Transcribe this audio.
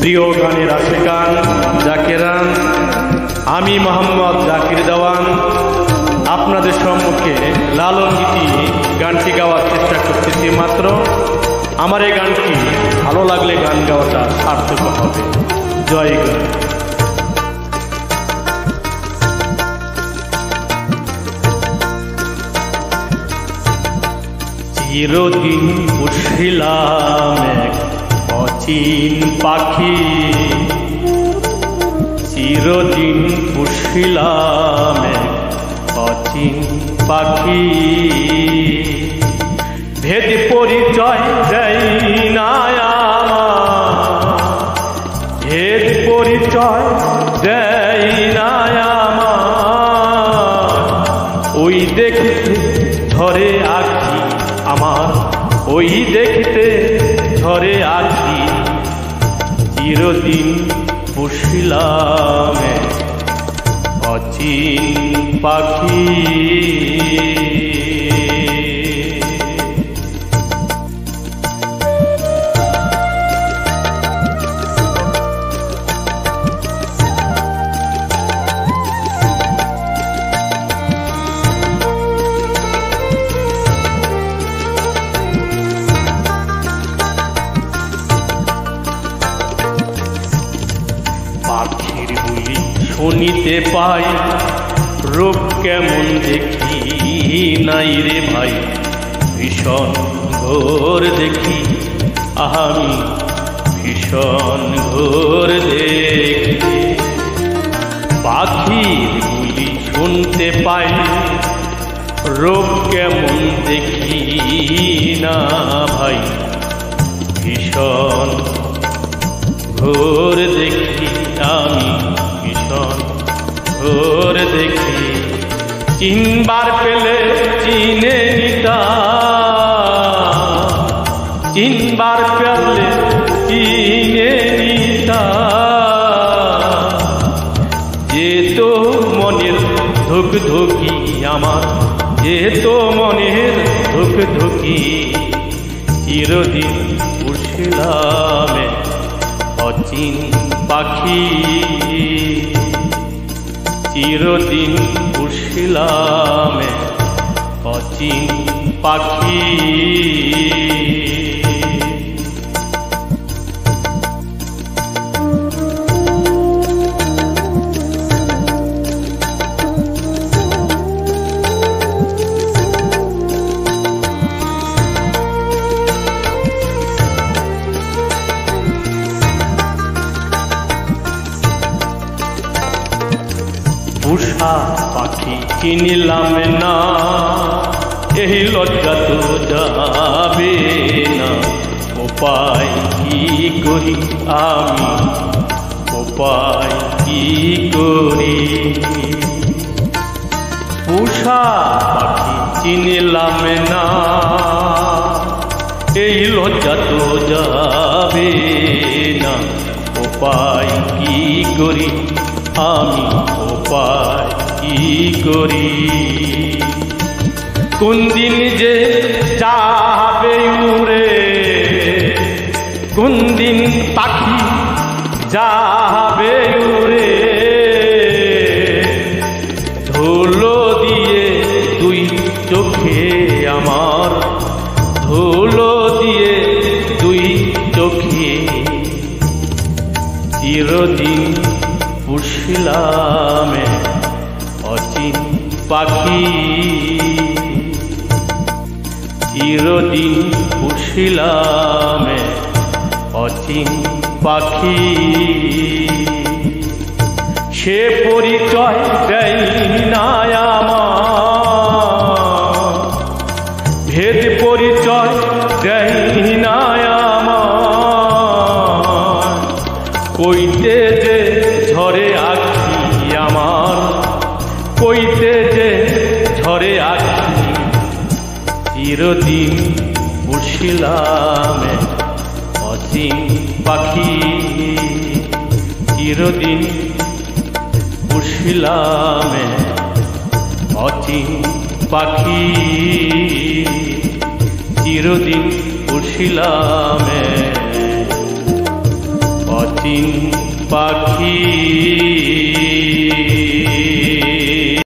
প্রিয় গানের আশিকান জাকিরান, আমি মোহাম্মদ জাকির দেওয়ান আপনাদের সম্মুখে লালন গীতি গানটি গাওয়ার চেষ্টা করতেছি। মাত্র আমার এই গানটি ভালো লাগলে গান গাওয়াটা সার্থক হবে। জয় গুরু। চিরদিন পুষিলাম এক অচিন পাখি, চিরদিন পুষিলাম এক অচিন পাখি, ভেদ পরিচয় দেয় না আমার, ভেদ পরিচয় দেয় না আমার, ওই দেখতে ধরে আঁকি আমার, ওই দেখতে ধরে আঁকি, চিরদিন পুষিলাম অচিন পাখি। পাখির বুলি শুনিতে পাই, রূপ কেমন দেখি নাই রে ভাই, ভীষণ ঘোর দেখি আমি, ভীষণ ঘোর দেখি। পাখির বুলি শুনতে পাই, রূপ কেমন দেখি না ভাই, ভীষণ ঘোর দেখি আমি, ভীষণ ঘোর দেখি। চিনবার পেলে চিনে নিতাম, চিনবার পেলে চিনে নিতাম, যে তো মনের ধুক ধুকি আমার, যে তো মনের ধুক ধুকি, চিরদিন পুষিলাম অচিন পাখি, চিরদিন পুষিলাম অচিন পাখি। উষা পাখি চিনিলাম না, এই লজ্জা তো যাবে না, উপায় কি করি আমি, উপায় কি করি। উষা পাখি চিনিলাম না, এই লজ্জা তো যাবে না, উপায় কি করি আমি, উপায় কি করি। কোন দিন যে যাবে উড়ে, কোন দিন পাখি যাবে উড়ে, ধুলো দিয়ে দুই চোখে আমার, ধুলো দিয়ে দুই চোখে, চিরদিন পুষিলাম অচিন পাখি, চিরদিন পুষিলাম অচিন পাখি। সে পরিচয় দেয় না আমার, ভেদ পরিচয় দেয় না আমার, কইতে যে ঝরে আঁকি আমার, কইতে যে ঝরে আঁকি, চিরদিন পুষিলাম অচিন পাখি, চিরদিন পুষিলাম অচিন পাখি, চিরদিন পুষিলাম অচিন রঙিন পাখি